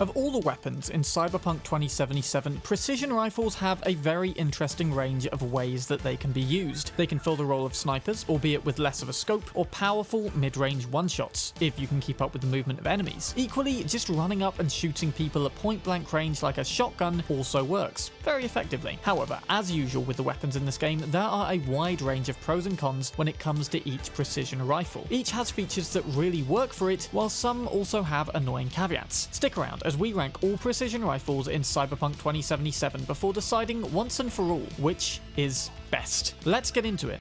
Of all the weapons in Cyberpunk 2077, precision rifles have a very interesting range of ways that they can be used. They can fill the role of snipers, albeit with less of a scope, or powerful mid-range one-shots, if you can keep up with the movement of enemies. Equally, just running up and shooting people at point-blank range like a shotgun also works, very effectively. However, as usual with the weapons in this game, there are a wide range of pros and cons when it comes to each precision rifle. Each has features that really work for it, while some also have annoying caveats. Stick around as we rank all precision rifles in Cyberpunk 2077 before deciding once and for all which is best. Let's get into it.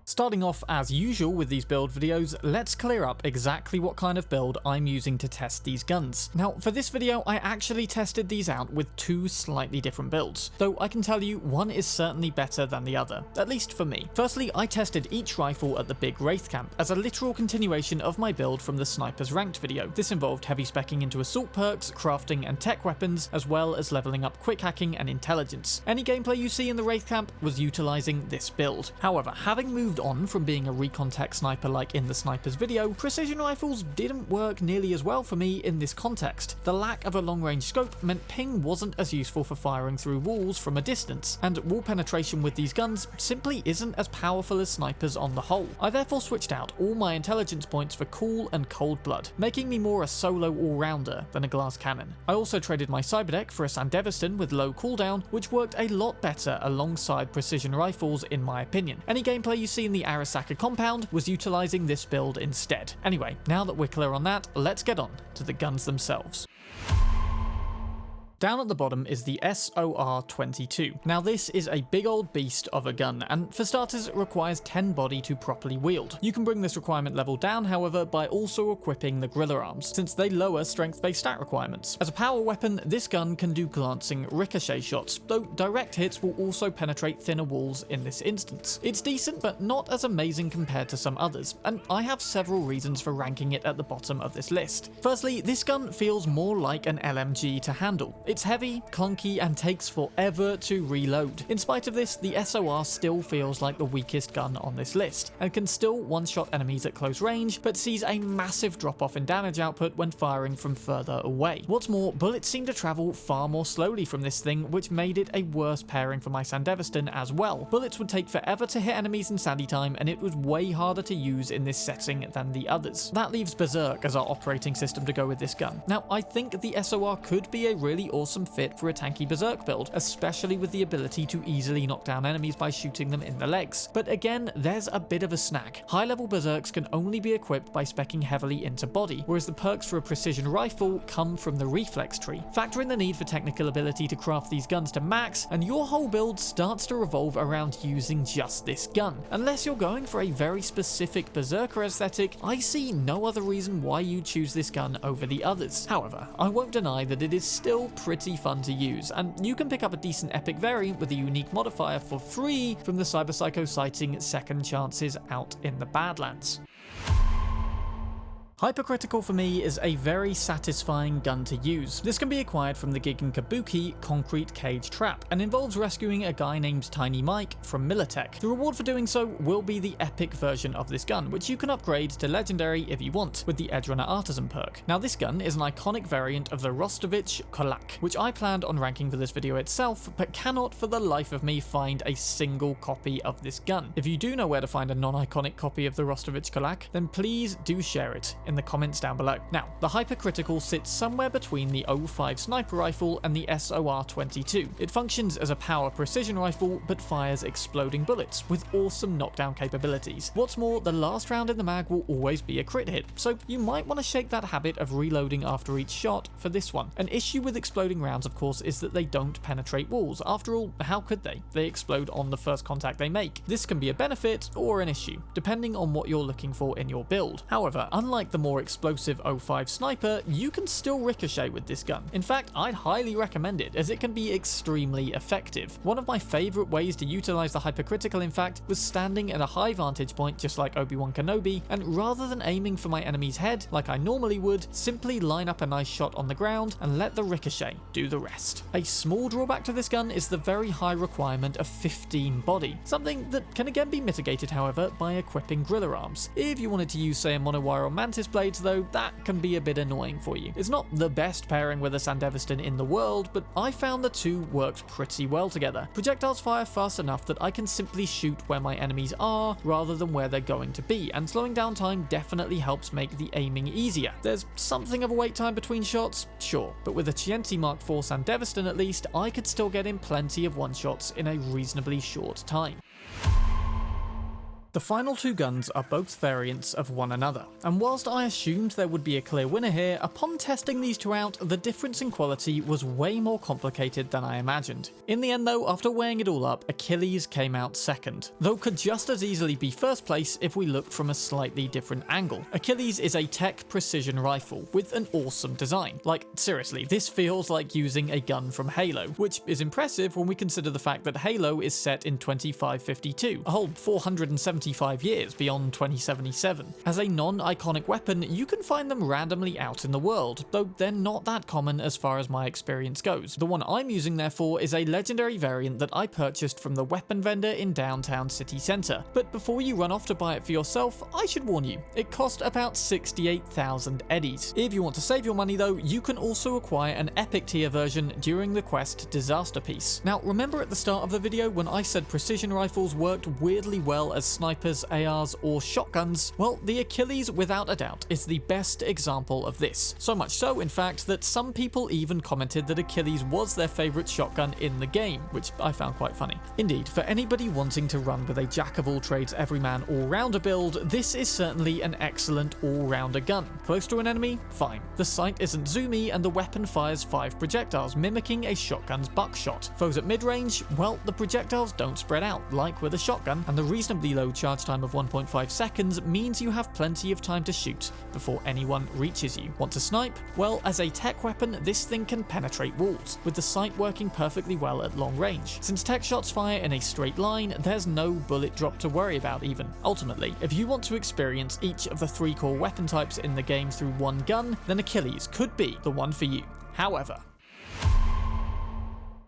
Starting off as usual with these build videos, let's clear up exactly what kind of build I'm using to test these guns. Now, for this video, I actually tested these out with two slightly different builds, though I can tell you one is certainly better than the other, at least for me. Firstly, I tested each rifle at the big Wraith camp as a literal continuation of my build from the Snipers Ranked video. This involved heavy specking into assault perks, crafting and tech weapons, as well as leveling up quick hacking and intelligence. Any gameplay you see in the Wraith camp was utilizing this build. However, having moved on from being a recon tech sniper like in the Snipers video, precision rifles didn't work nearly as well for me in this context. The lack of a long-range scope meant ping wasn't as useful for firing through walls from a distance, and wall penetration with these guns simply isn't as powerful as snipers on the whole. I therefore switched out all my intelligence points for cool and cold blood, making me more a solo all-rounder than a glass cannon. I also traded my cyberdeck for a Sandevistan with low cooldown, which worked a lot better alongside precision rifles in my opinion. Any gameplay you see in the Arasaka compound was utilizing this build instead. Anyway, now that we're clear on that, let's get on to the guns themselves. Down at the bottom is the SOR-22. Now this is a big old beast of a gun, and for starters it requires 10 body to properly wield. You can bring this requirement level down, however, by also equipping the Gorilla Arms, since they lower strength-based stat requirements. As a power weapon, this gun can do glancing ricochet shots, though direct hits will also penetrate thinner walls in this instance. It's decent, but not as amazing compared to some others, and I have several reasons for ranking it at the bottom of this list. Firstly, this gun feels more like an LMG to handle. It's heavy, clunky, and takes forever to reload. In spite of this, the SOR still feels like the weakest gun on this list, and can still one-shot enemies at close range, but sees a massive drop-off in damage output when firing from further away. What's more, bullets seem to travel far more slowly from this thing, which made it a worse pairing for my Sandevistan as well. Bullets would take forever to hit enemies in Sandy time, and it was way harder to use in this setting than the others. That leaves Berserk as our operating system to go with this gun. Now, I think the SOR could be a really awesome fit for a tanky Berserk build, especially with the ability to easily knock down enemies by shooting them in the legs. But again, there's a bit of a snag. High-level Berserks can only be equipped by speccing heavily into body, whereas the perks for a precision rifle come from the reflex tree. Factor in the need for technical ability to craft these guns to max, and your whole build starts to revolve around using just this gun. Unless you're going for a very specific Berserker aesthetic, I see no other reason why you choose this gun over the others. However, I won't deny that it is still pretty fun to use, and you can pick up a decent epic variant with a unique modifier for free from the Cyberpsycho sighting Second Chances out in the Badlands. Hypercritical for me is a very satisfying gun to use. This can be acquired from the Gigan Kabuki Concrete Cage Trap, and involves rescuing a guy named Tiny Mike from Militech. The reward for doing so will be the epic version of this gun, which you can upgrade to legendary if you want, with the Edrunner Artisan perk. Now this gun is an iconic variant of the Rostovich Kolak, which I planned on ranking for this video itself, but cannot for the life of me find a single copy of this gun. If you do know where to find a non-iconic copy of the Rostovich Kolak, then please do share it in the comments down below. Now, the Hypercritical sits somewhere between the 05 sniper rifle and the SOR-22. It functions as a power precision rifle, but fires exploding bullets with awesome knockdown capabilities. What's more, the last round in the mag will always be a crit hit, so you might want to shake that habit of reloading after each shot for this one. An issue with exploding rounds, of course, is that they don't penetrate walls. After all, how could they? They explode on the first contact they make. This can be a benefit or an issue, depending on what you're looking for in your build. However, unlike the more explosive 05 sniper, you can still ricochet with this gun. In fact, I'd highly recommend it, as it can be extremely effective. One of my favourite ways to utilise the Hypercritical, in fact, was standing at a high vantage point just like Obi-Wan Kenobi, and rather than aiming for my enemy's head like I normally would, simply line up a nice shot on the ground and let the ricochet do the rest. A small drawback to this gun is the very high requirement of 15 body, something that can again be mitigated, however, by equipping Gorilla Arms. If you wanted to use, say, a monowire or mantis Achilles blades though, that can be a bit annoying for you. It's not the best pairing with a Sandevistan in the world, but I found the two worked pretty well together. Projectiles fire fast enough that I can simply shoot where my enemies are rather than where they're going to be, and slowing down time definitely helps make the aiming easier. There's something of a wait time between shots, sure, but with a Chianti Mark IV Sandevistan at least, I could still get in plenty of one-shots in a reasonably short time. The final two guns are both variants of one another, and whilst I assumed there would be a clear winner here, upon testing these two out, the difference in quality was way more complicated than I imagined. In the end though, after weighing it all up, Achilles came out second, though could just as easily be first place if we looked from a slightly different angle. Achilles is a tech precision rifle with an awesome design. Like, seriously, this feels like using a gun from Halo, which is impressive when we consider the fact that Halo is set in 2552, a whole 475 years beyond 2077. As a non-iconic weapon, you can find them randomly out in the world, though they're not that common as far as my experience goes. The one I'm using therefore is a legendary variant that I purchased from the weapon vendor in downtown city centre. But before you run off to buy it for yourself, I should warn you, it cost about 68,000 eddies. If you want to save your money though, you can also acquire an epic tier version during the quest Disaster Piece. Now remember at the start of the video when I said precision rifles worked weirdly well as snipers, ARs, or shotguns? Well, the Achilles, without a doubt, is the best example of this. So much so, in fact, that some people even commented that Achilles was their favourite shotgun in the game, which I found quite funny. Indeed, for anybody wanting to run with a jack-of-all-trades everyman all-rounder build, this is certainly an excellent all-rounder gun. Close to an enemy? Fine. The sight isn't zoomy, and the weapon fires 5 projectiles, mimicking a shotgun's buckshot. Foes at mid-range? Well, the projectiles don't spread out, like with a shotgun, and the reasonably low charge time of 1.5 seconds means you have plenty of time to shoot before anyone reaches you. Want to snipe? Well, as a tech weapon, this thing can penetrate walls, with the sight working perfectly well at long range. Since tech shots fire in a straight line, there's no bullet drop to worry about even. Ultimately, if you want to experience each of the 3 core weapon types in the game through one gun, then Achilles could be the one for you. However,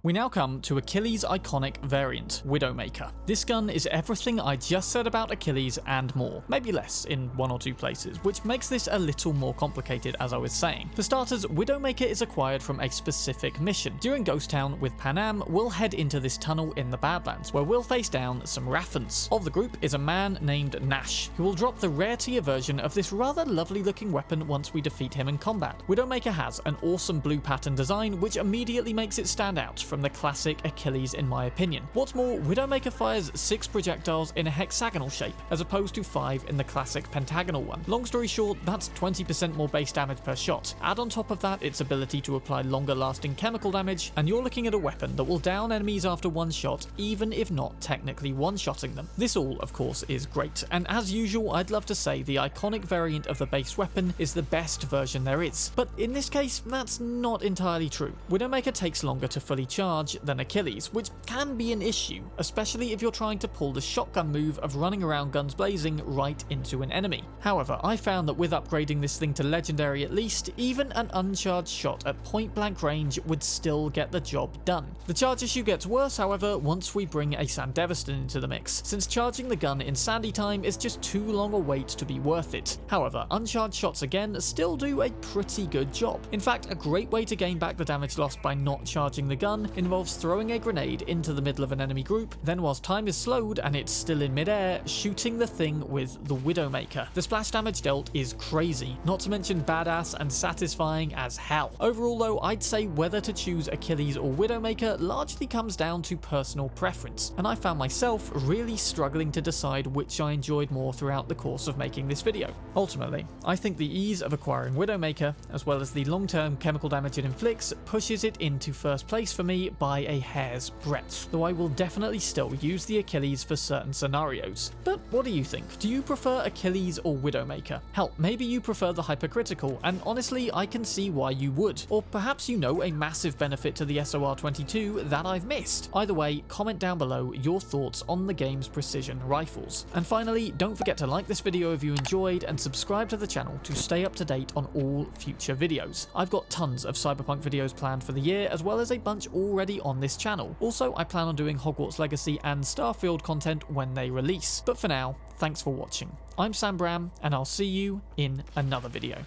we now come to Achilles' iconic variant, Widowmaker. This gun is everything I just said about Achilles and more, maybe less in one or two places, which makes this a little more complicated as I was saying. For starters, Widowmaker is acquired from a specific mission. During Ghost Town with Panam, we'll head into this tunnel in the Badlands, where we'll face down some Raffens. Of the group is a man named Nash, who will drop the rare tier version of this rather lovely looking weapon once we defeat him in combat. Widowmaker has an awesome blue pattern design, which immediately makes it stand out from the classic Achilles in my opinion. What's more, Widowmaker fires 6 projectiles in a hexagonal shape, as opposed to 5 in the classic pentagonal one. Long story short, that's 20% more base damage per shot. Add on top of that its ability to apply longer lasting chemical damage, and you're looking at a weapon that will down enemies after one shot, even if not technically one-shotting them. This all, of course, is great, and as usual, I'd love to say the iconic variant of the base weapon is the best version there is, but in this case, that's not entirely true. Widowmaker takes longer to fully charge than Achilles, which can be an issue, especially if you're trying to pull the shotgun move of running around guns blazing right into an enemy. However, I found that with upgrading this thing to legendary at least, even an uncharged shot at point blank range would still get the job done. The charge issue gets worse, however, once we bring a Sandevistan into the mix, since charging the gun in sandy time is just too long a wait to be worth it. However, uncharged shots again still do a pretty good job. In fact, a great way to gain back the damage lost by not charging the gun involves throwing a grenade into the middle of an enemy group, then whilst time is slowed and it's still in midair, shooting the thing with the Widowmaker. The splash damage dealt is crazy, not to mention badass and satisfying as hell. Overall though, I'd say whether to choose Achilles or Widowmaker largely comes down to personal preference, and I found myself really struggling to decide which I enjoyed more throughout the course of making this video. Ultimately, I think the ease of acquiring Widowmaker, as well as the long-term chemical damage it inflicts, pushes it into first place for me by a hair's breadth, though I will definitely still use the Achilles for certain scenarios. But what do you think? Do you prefer Achilles or Widowmaker? Hell, maybe you prefer the Hypercritical, and honestly I can see why you would. Or perhaps you know a massive benefit to the SOR22 that I've missed. Either way, comment down below your thoughts on the game's precision rifles. And finally, don't forget to like this video if you enjoyed and subscribe to the channel to stay up to date on all future videos. I've got tons of Cyberpunk videos planned for the year, as well as a bunch all already on this channel. Also, I plan on doing Hogwarts Legacy and Starfield content when they release. But for now, thanks for watching. I'm Bram, and I'll see you in another video.